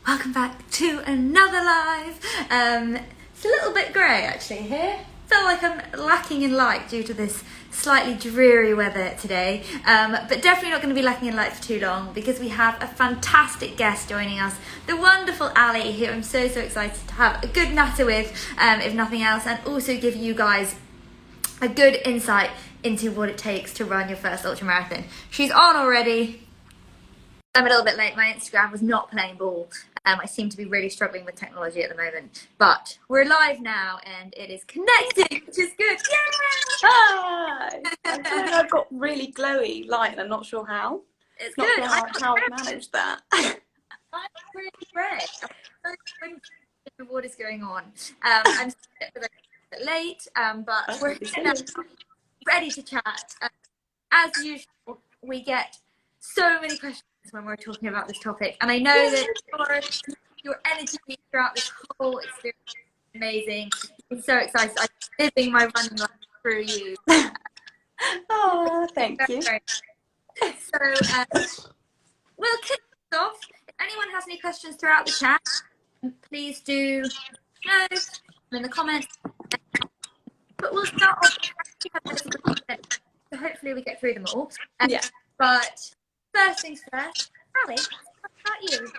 Welcome back to another live. It's a little bit grey actually here. Feel like I'm lacking in light due to this slightly dreary weather today, but definitely not going to be lacking in light for too long because we have a fantastic guest joining us, the wonderful Ali, who I'm so excited to have a good natter with, if nothing else, and also give you guys a good insight into what it takes to run your first ultramarathon. She's on already. I'm a little bit late. My Instagram was not playing ball. I seem to be really struggling with technology at the moment. But we're live now and it is connecting, which is good. Yay! Hi! I feel like I've got really glowy light and I'm not sure how. It's Not good. sure how I've managed that. I'm really great. I'm so what is going on. I'm a bit late, but we're here now, ready to chat. As usual, we get so many questions when we're talking about this topic, and I know that your energy throughout this whole experience is amazing. I'm so excited. I'm living my running life through you. Oh, thank you. So we'll kick this off. If anyone has any questions throughout the chat, please do know in the comments. But we'll start off. So hopefully we get through them all. Yeah. But first things first, Ali, what about you?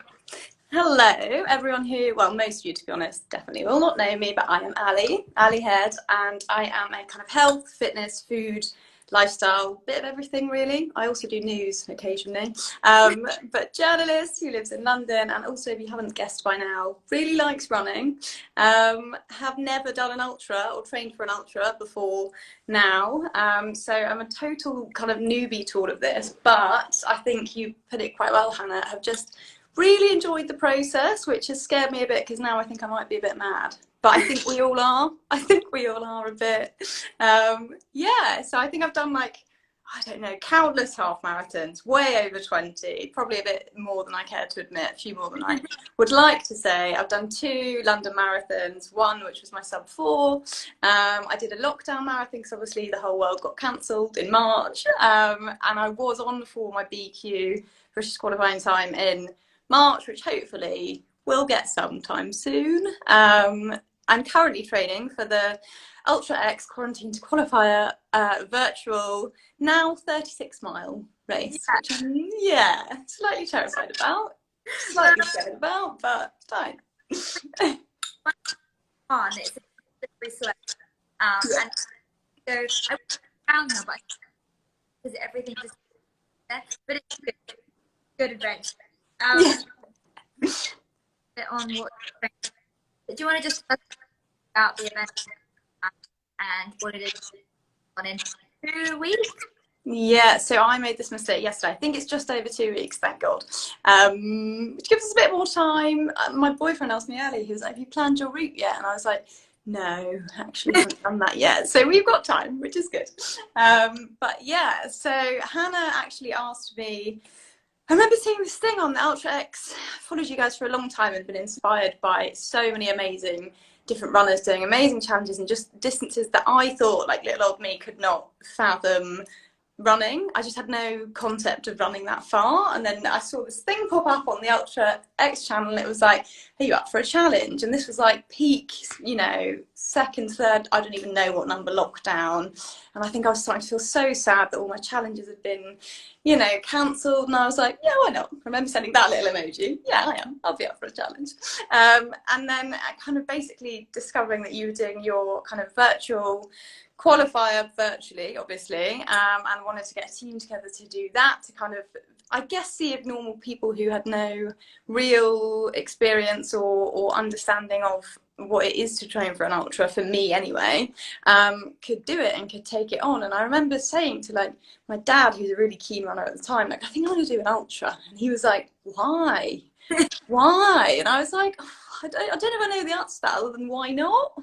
Hello, everyone who, well, most of you, to be honest, definitely will not know me, but I am Ali Head, and I am a kind of health, fitness, food, lifestyle, bit of everything really. I also do news occasionally, but journalist who lives in London, and also, if you haven't guessed by now, really likes running. Have never done an ultra or trained for an ultra before now, so I'm a total kind of newbie to all of this, but I think you put it quite well, Hannah. Have just really enjoyed the process, which has scared me a bit because now I think I might be a bit mad. But I think we all are. I think we all are a bit. Yeah, so I think I've done like, I don't know, countless half marathons, way over 20, probably a bit more than I care to admit, a few more than I would like to say. I've done 2 London marathons, one which was my sub 4. I did a lockdown marathon because obviously the whole world got cancelled in March. And I was on for my BQ, British qualifying time, in March, which hopefully we'll get sometime soon. I'm currently training for the Ultra X Quarantine to Qualifier virtual, now 36-mile race, which I'm, slightly terrified about, slightly scared about, but fine. Fun. It's a slippery slope. And so I found her, but because everything just there, but it's good adventure. Bit on what do you want to just talk about the event and what it is on in 2 weeks? Yeah, so I made this mistake yesterday. I think it's just over 2 weeks, thank God. Which gives us a bit more time. My boyfriend asked me earlier, he was like, have you planned your route yet? And I was like, no, actually haven't done that yet. So we've got time, which is good. But yeah, so Hannah actually asked me, I remember seeing this thing on the Ultra X. I followed you guys for a long time and been inspired by so many amazing different runners doing amazing challenges and just distances that I thought like little old me could not fathom running. I just had no concept of running that far, and then I saw this thing pop up on the Ultra X channel and it was like, are you up for a challenge? And this was like peak, you know, second, third, I don't even know what number lockdown, and I think I was starting to feel so sad that all my challenges had been, you know, cancelled, and I was like, yeah, why not? I remember sending that little emoji. Yeah, I am, I'll be up for a challenge. And then kind of basically discovering that you were doing your kind of virtual qualifier virtually, obviously, and wanted to get a team together to do that, to kind of, I guess, see if normal people who had no real experience or understanding of what it is to train for an ultra, for me anyway, could do it and could take it on. And I remember saying to like my dad, who's a really keen runner at the time, like, I think I want to do an ultra. And he was like, why? Why? And I was like, oh, I don't know if I know the answer to that other than why not?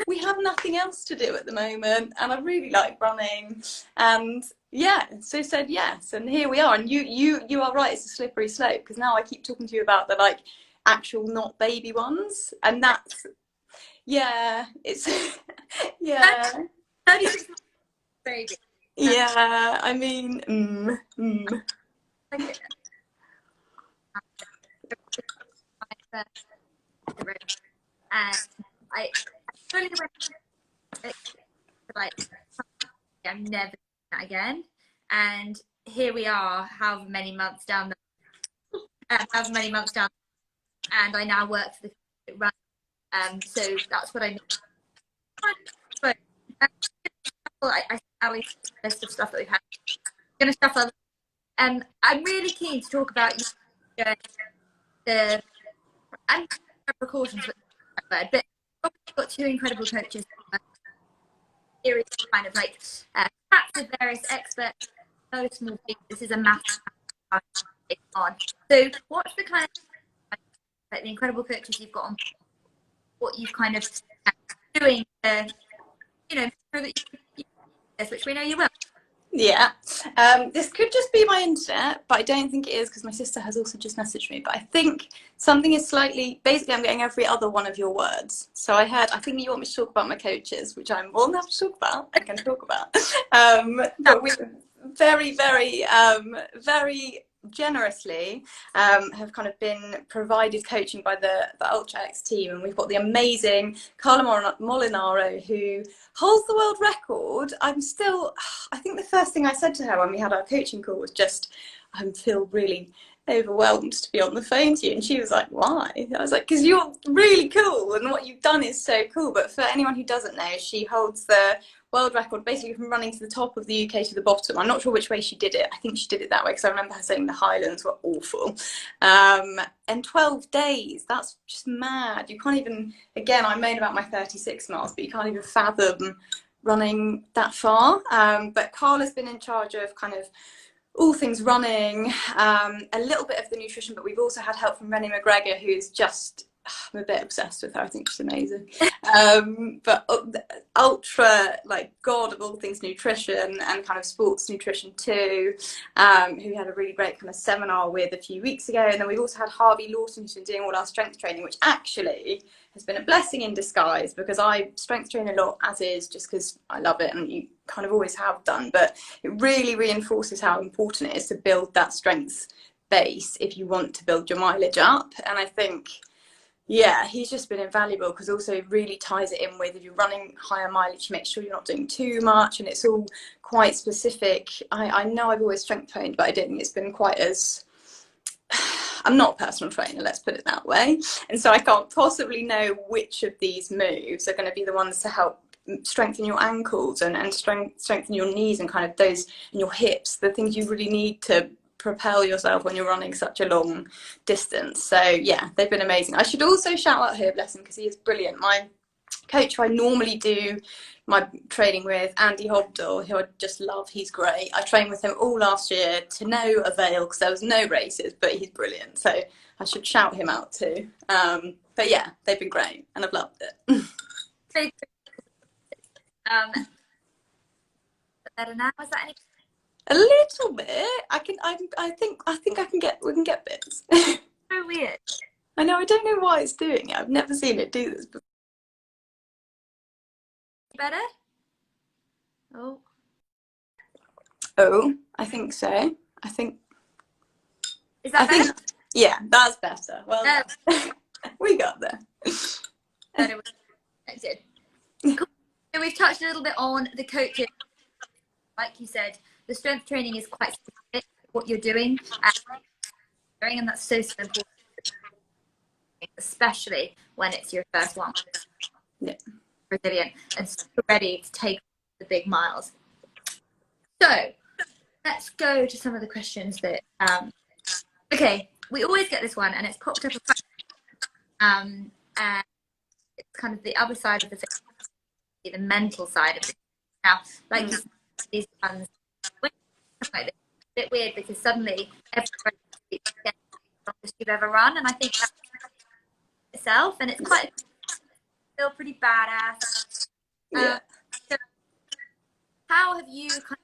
We have nothing else to do at the moment, and I really like running, and yeah, so said yes, and here we are. And you are right, it's a slippery slope, because now I keep talking to you about the like actual not baby ones, and that's, yeah, it's yeah, Baby. yeah, I mean, first the room, and I fully went like, I'm never doing that again. And here we are, however many months down, and I now work for the run. So that's what I need. But I Ali list of stuff that we've had. I'm gonna shuffle. I'm really keen to talk about the and precautions, but we've got two incredible coaches. Series kind of like chats with various experts. No small thing. This is a massive on. So, what's the kind of like the incredible coaches you've got on? What you've kind of doing to, so that you which we know you will. Yeah, this could just be my internet, but I don't think it is because my sister has also just messaged me. But I think something is slightly, basically I'm getting every other one of your words. So I think you want me to talk about my coaches, which I'm more than happy to talk about. I can talk about. But we very, very, very generously have kind of been provided coaching by the Ultra X team, and we've got the amazing Carla Molinaro, who holds the world record. I think the first thing I said to her when we had our coaching call was just, I feel really overwhelmed to be on the phone to you. And she was like, why? I was like, because you're really cool and what you've done is so cool. But for anyone who doesn't know, she holds the world record basically from running to the top of the UK to the bottom. I'm not sure which way she did it. I think she did it that way because I remember her saying the Highlands were awful. And 12 days, that's just mad. You can't even, again, I moan about my 36 miles, but you can't even fathom running that far. But Carla's been in charge of kind of all things running, a little bit of the nutrition, but we've also had help from Rennie McGregor, who's just, I'm a bit obsessed with her. I think she's amazing. But ultra, like, god of all things nutrition and kind of sports nutrition too, who we had a really great kind of seminar with a few weeks ago. And then we've also had Harvey Lawson, who's been doing all our strength training, which actually has been a blessing in disguise because I strength train a lot as is just because I love it and you kind of always have done, but it really reinforces how important it is to build that strength base if you want to build your mileage up. And I think, yeah, he's just been invaluable because also really ties it in with if you're running higher mileage, make sure you're not doing too much, and it's all quite specific. I know I've always strength trained, but I don't think it's been quite as, I'm not a personal trainer, let's put it that way. And so I can't possibly know which of these moves are going to be the ones to help strengthen your ankles and strengthen your knees and kind of those, and your hips, the things you really need to propel yourself when you're running such a long distance. So yeah, they've been amazing. I should also shout out here, bless him, because he is brilliant. My coach who I normally do my training with, Andy Hobdell, who I just love, he's great. I trained with him all last year to no avail because there was no races, but he's brilliant, so I should shout him out too. But yeah, they've been great and I've loved it. Better now, is that any? A little bit. I think we can get bits. So weird. I know, I don't know why it's doing it. I've never seen it do this before. Better? Oh, I think so. is that better? Yeah, that's better. Well, we got there. Better was expected. Cool. So we've touched a little bit on the coaching. Like you said, the strength training is quite specific what you're doing, and that's so important, especially when it's your first one. Yeah. Resilient and so ready to take the big miles. So let's go to some of the questions that okay, we always get this one and it's popped up and it's kind of the other side of the thing, the mental side of it. Now, like you said, these ones like this, a bit weird because suddenly everybody is the longest you've ever run, and I think that's itself, and it's quite still pretty badass. Yeah. So how have you kind of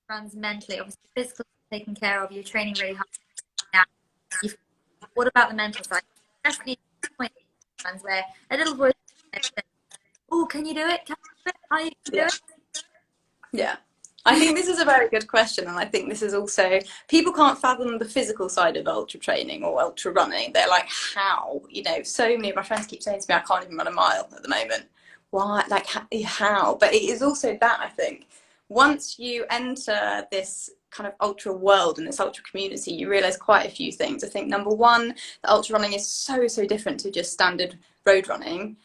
runs mentally? Obviously, physically taken care of, you're training really hard now. What about the mental side? Definitely runs where a little voice says, "Oh, can you do it? Can you do it? Are you do it?" Yeah. I think this is a very good question, and I think this is also, people can't fathom the physical side of ultra training or ultra running. They're like, how? You know, so many of my friends keep saying to me, I can't even run a mile at the moment. Why? Like, how? But it is also that, I think, once you enter this kind of ultra world and this ultra community, you realize quite a few things. I think number one, the ultra running is so different to just standard road running.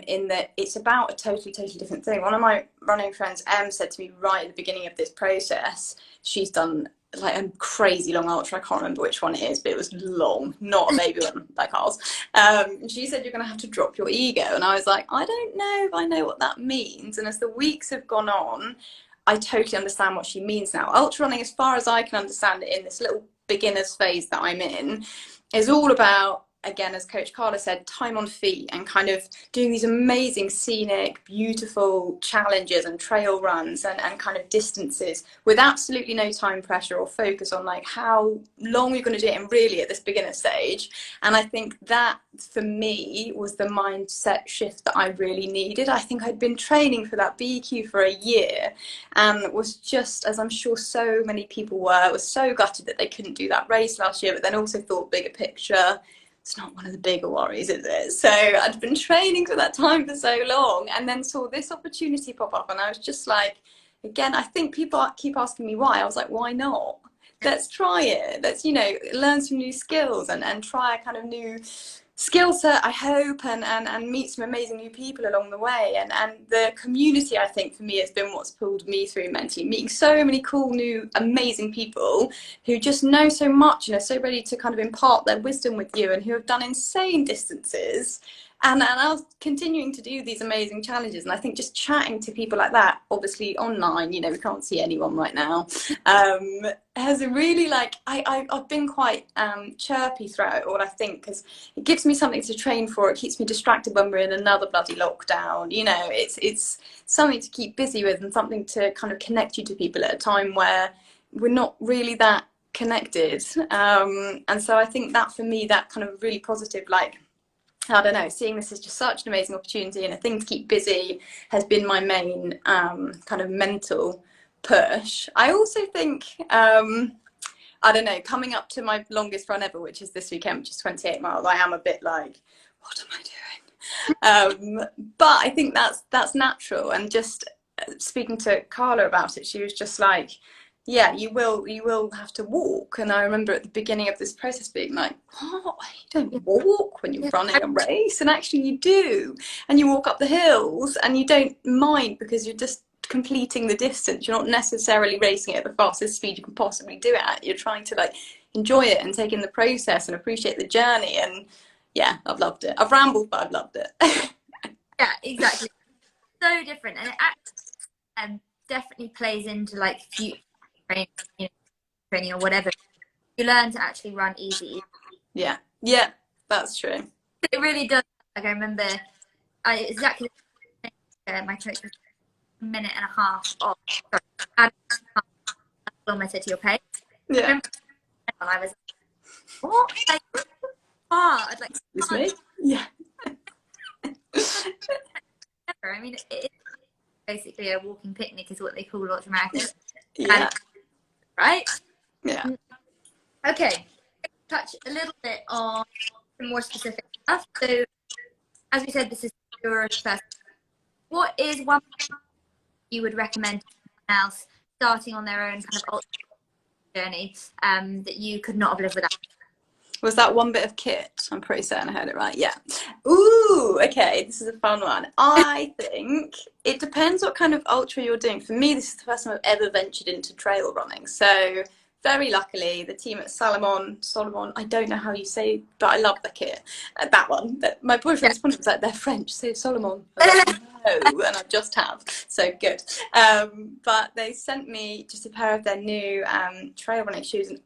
In that it's about a totally different thing. One of my running friends, Em, said to me right at the beginning of this process, she's done like a crazy long ultra. I can't remember which one it is, but it was long, not a baby one like ours. And she said, you're going to have to drop your ego. And I was like, I don't know if I know what that means. And as the weeks have gone on, I totally understand what she means now. Ultra running, as far as I can understand it in this little beginner's phase that I'm in, is all about, again, as Coach Carla said, time on feet and kind of doing these amazing scenic, beautiful challenges and trail runs and kind of distances with absolutely no time pressure or focus on like how long you're going to do it in really at this beginner stage. And I think that for me was the mindset shift that I really needed. I think I'd been training for that BQ for a year and was just, as I'm sure so many people were, was so gutted that they couldn't do that race last year, but then also thought bigger picture. It's not one of the bigger worries, is it? So I'd been training for that time for so long and then saw this opportunity pop up and I was just like, again, I think people keep asking me why. I was like, why not? Let's try it. Let's, you know, learn some new skills and try a kind of new skill set, I hope, and meet some amazing new people along the way. And the community, I think, for me has been what's pulled me through mentally, meeting so many cool, new, amazing people who just know so much and are so ready to kind of impart their wisdom with you and who have done insane distances. And I was continuing to do these amazing challenges. And I think just chatting to people like that, obviously online, you know, we can't see anyone right now, has really like, I've been quite chirpy throughout it all, I think, because it gives me something to train for. It keeps me distracted when we're in another bloody lockdown. You know, it's something to keep busy with and something to kind of connect you to people at a time where we're not really that connected. And so I think that for me, that kind of really positive, like, I don't know, seeing this as just such an amazing opportunity and a thing to keep busy has been my main kind of mental push. I also think, I don't know, coming up to my longest run ever, which is this weekend, which is 28 miles, I am a bit like, what am I doing? But I think that's natural. And just speaking to Carla about it, she was just like, yeah, you will have to walk. And I remember at the beginning of this process being like, what? You don't walk when you're running a race? And actually you do. And you walk up the hills and you don't mind because you're just completing the distance. You're not necessarily racing it at the fastest speed you can possibly do it at. You're trying to like enjoy it and take in the process and appreciate the journey. And yeah, I've loved it. I've rambled, but I've loved it. Yeah, exactly. So different. And it actually definitely plays into like future training, you know, training or whatever. You learn to actually run easy. Yeah, that's true. It really does. Like I remember, exactly my coach was a minute and a half off. Sorry, add a kilometre to your pace. Yeah. And I was like, what? Like, hard. Like, It's me? Yeah. I mean, it is basically a walking picnic is what they call ultra marathons. Yeah. Right? Yeah. Okay. Touch a little bit on some more specific stuff. So, as we said, this is your first. What is one you would recommend to someone else starting on their own kind of ultra journey that you could not have lived without? Was that one bit of kit? I'm pretty certain I heard it right. Yeah. Ooh, okay. This is a fun one. I think it depends what kind of ultra you're doing. For me, this is the first time I've ever ventured into trail running. So very luckily, the team at Solomon, I don't know how you say, but I love the kit. That one. My boyfriend's was like, they're French, so Solomon. I was like, no, and I just have. So good. But they sent me just a pair of their new trail running shoes. And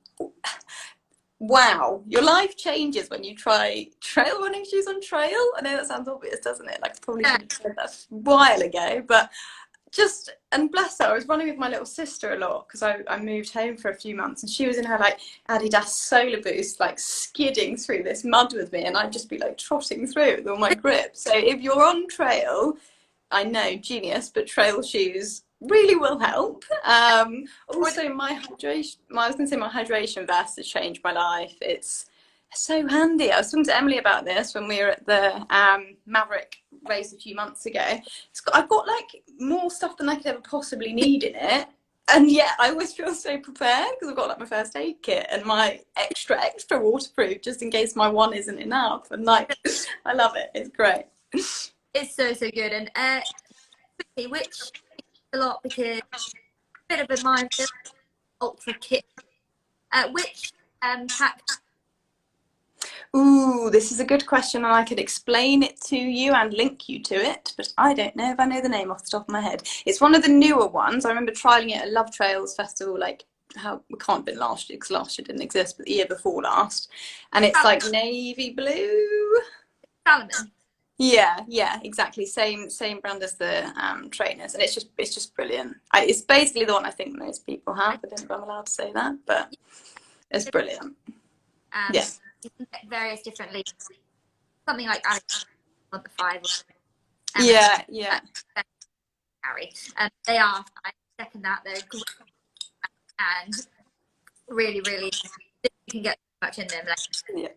wow, your life changes when you try trail running shoes on trail. I know that sounds obvious, doesn't it? Like I probably should have said that a while ago, but just, and bless her, I was running with my little sister a lot because I moved home for a few months and she was in her like Adidas Solar Boost, like skidding through this mud with me and I'd just be like trotting through with all my grip. So if you're on trail, I know, genius, but trail shoes really will help. Also, my hydration. I was going to say my hydration vest has changed my life. It's so handy. I was talking to Emily about this when we were at the Maverick race a few months ago. I've got like more stuff than I could ever possibly need in it. And yet I always feel so prepared because I've got like my first aid kit and my extra waterproof just in case my one isn't enough. And like, I love it. It's great. It's so good. And which a lot because a bit of a minefield, ultra kit. Which pack? Ooh, this is a good question, and I could explain it to you and link you to it, but I don't know if I know the name off the top of my head. It's one of the newer ones. I remember trialing it at Love Trails Festival, like it can't have been last year because last year didn't exist, but the year before last, and it's like navy blue. Salomon. Yeah, exactly. Same brand as the trainers, and it's just brilliant. It's basically the one I think most people have. I don't know if I'm allowed to say that, but it's brilliant. Yeah. You can get various different leads. Something like Alex on the 5. Yeah. Carry. They are. I second that. They're great and really, you can get so much in them. Like,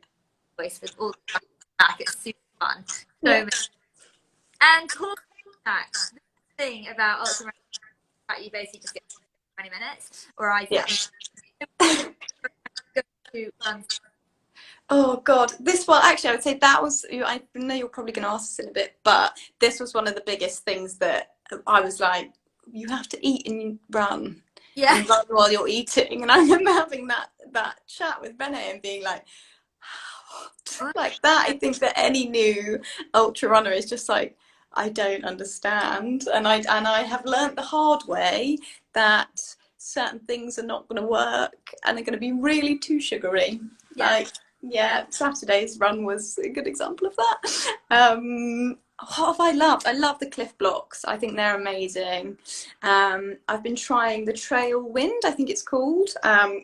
voice with all the back. It's super fun. So and core snacks. The thing about ultra running, you basically just get 20 minutes, or I go to run. Oh God, actually I would say that was, I know you're probably going to ask this in a bit, but this was one of the biggest things that I was like, you have to eat and run. Yeah. And run while you're eating. And I remember having that chat with Bene and being like, like that. I think that any new ultra runner is just like, I don't understand. And I have learnt the hard way that certain things are not going to work and are going to be really too sugary. Saturday's run was a good example of that. What have I loved? I love the Cliff Blocks. I think they're amazing. I've been trying the Trail Wind, I think it's called,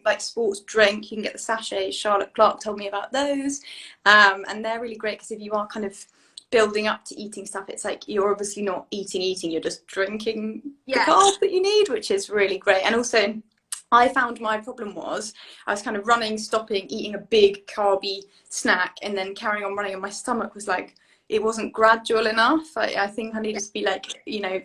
like sports drink. You can get the sachets. Charlotte Clark told me about those. And they're really great because if you are kind of building up to eating stuff, it's like you're obviously not eating, you're just drinking the carbs that you need, which is really great. And also, I found my problem was I was kind of running, stopping, eating a big carby snack and then carrying on running, and my stomach was like, it wasn't gradual enough. I think I needed to be like,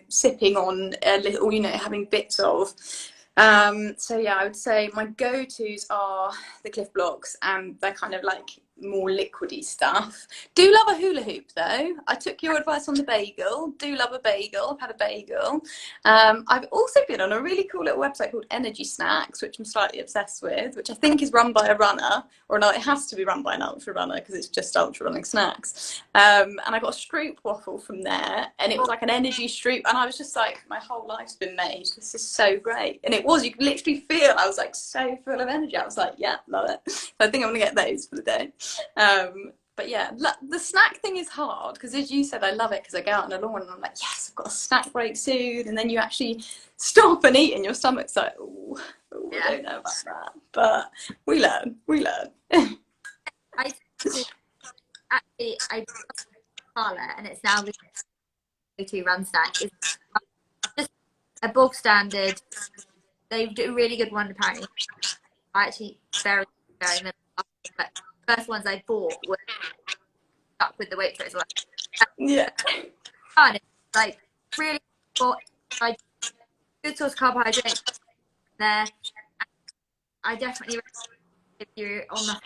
sipping on a little, having bits of. So yeah, I would say my go-tos are the Cliff Blocks, and they're kind of like more liquidy stuff. Do love a hula hoop though. I took your advice on the bagel. Do love a bagel. I've had a bagel. I've also been on a really cool little website called Energy Snacks, which I'm slightly obsessed with, which I think is run by a runner, or no, it has to be run by an ultra runner because it's just ultra running snacks. And I got a Stroop waffle from there, and it was like an energy Stroop, and I was just like, my whole life's been made. This is so great. And it was, you could literally feel, I was like so full of energy. I was like, yeah, love it. So I think I'm gonna get those for the day. But yeah, the snack thing is hard because, as you said, I love it because I go out on a lawn and I'm like, yes, I've got a snack break soon, and then you actually stop and eat and your stomach's like, oh, I don't know about that, but we learn. I parlour, and it's now the go-to run snack. It's just a bog standard. They do a really good one apparently. I actually very little, but the first ones I bought were stuck with the waitress. Yeah. Fun. It's like really good source of carbohydrates there. I definitely recommend if you're on the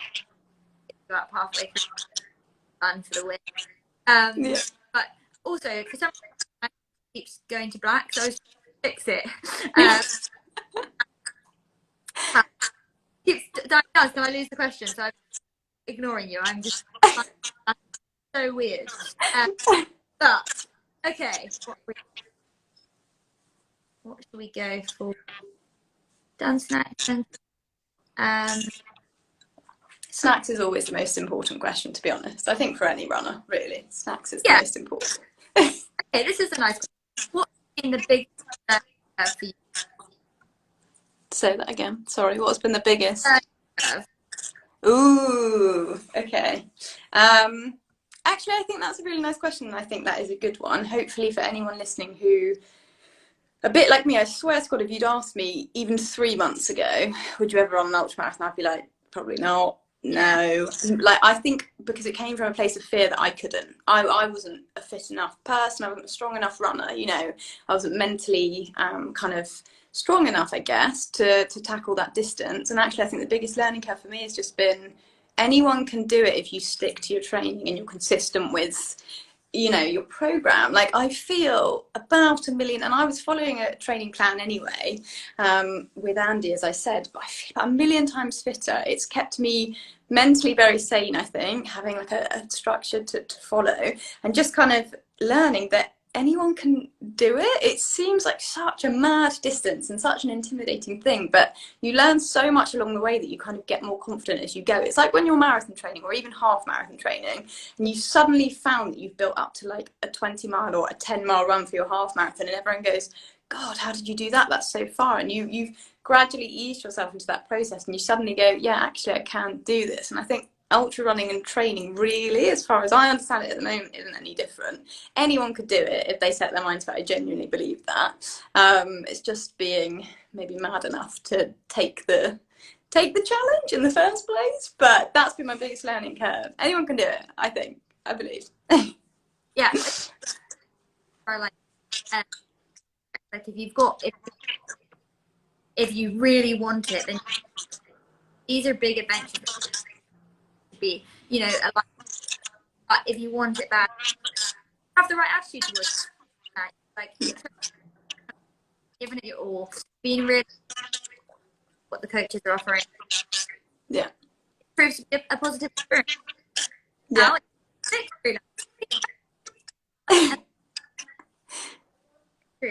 about halfway through run for the win. But also for some reason I keeps going to black, so I was trying to fix it. Keeps dying down, so I lose the question. So I'm ignoring you. I'm just so weird. But okay, what should we go for? Done snacks. Snacks is always the most important question, to be honest. I think for any runner, really, snacks is the most important. Okay, this is a nice question. What's been the big for you? Say that again. Sorry, what's been the biggest? Ooh, okay. Actually, I think that's a really nice question, and I think that is a good one. Hopefully, for anyone listening who a bit like me. I swear to God, if you'd asked me even 3 months ago, would you ever run an ultramarathon? I'd be like, probably not. No. Like, I think because it came from a place of fear that I couldn't. I wasn't a fit enough person. I wasn't a strong enough runner. You know, I wasn't mentally kind of strong enough, I guess, to tackle that distance. And actually, I think the biggest learning curve for me has just been anyone can do it if you stick to your training and you're consistent with, you know, your program. Like, I feel about 1,000,000, and I was following a training plan anyway, with Andy, as I said, but I feel about 1,000,000 times fitter. It's kept me mentally very sane, I think, having like a structure to follow, and just kind of learning that anyone can do it. It seems like such a mad distance and such an intimidating thing, but you learn so much along the way that you kind of get more confident as you go. It's like when you're marathon training or even half marathon training, and you suddenly found that you've built up to like a 20-mile or a 10-mile run for your half marathon, and everyone goes, God, how did you do that? That's so far. And you've gradually eased yourself into that process, and you suddenly go, yeah, actually I can do this. And I think ultra running and training really, as far as I understand it at the moment, isn't any different. Anyone could do it if they set their minds to it. I genuinely believe that. It's just being maybe mad enough to take the challenge in the first place. But that's been my biggest learning curve. Anyone can do it, I think. I believe. Yeah. Or like if you've got, if you really want it, then these are big adventures to be, you know, but if you want it bad, have the right attitude towards it. Like, giving it your all, being really what the coaches are offering. Yeah. It proves to be a positive experience. Yeah. Now it's victory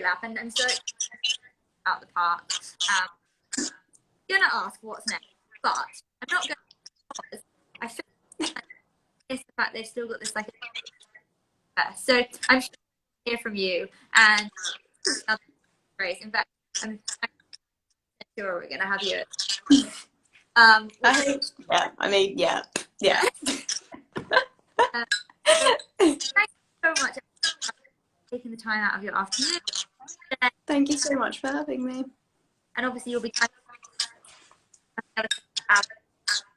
lap, and so out the park. I'm gonna ask what's next, but I'm not going to. I feel like it's the fact they've still got this like. So I'm sure to hear from you and other race. In fact, I'm sure we're gonna have you. Yeah. I mean, yeah. Yeah. So thank you so much for taking the time out of your afternoon. Thank you so much for having me. And obviously, you'll be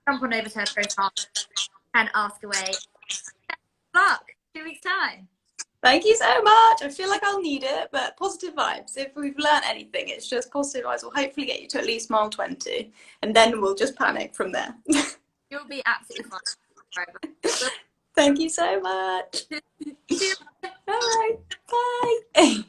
jump on over to her profile and ask away. Good luck. 2 weeks' time. Thank you so much. I feel like I'll need it, but positive vibes. If we've learned anything, it's just positive vibes will hopefully get you to at least mile 20, and then we'll just panic from there. You'll be absolutely fine. Thank you so much. All right. Bye.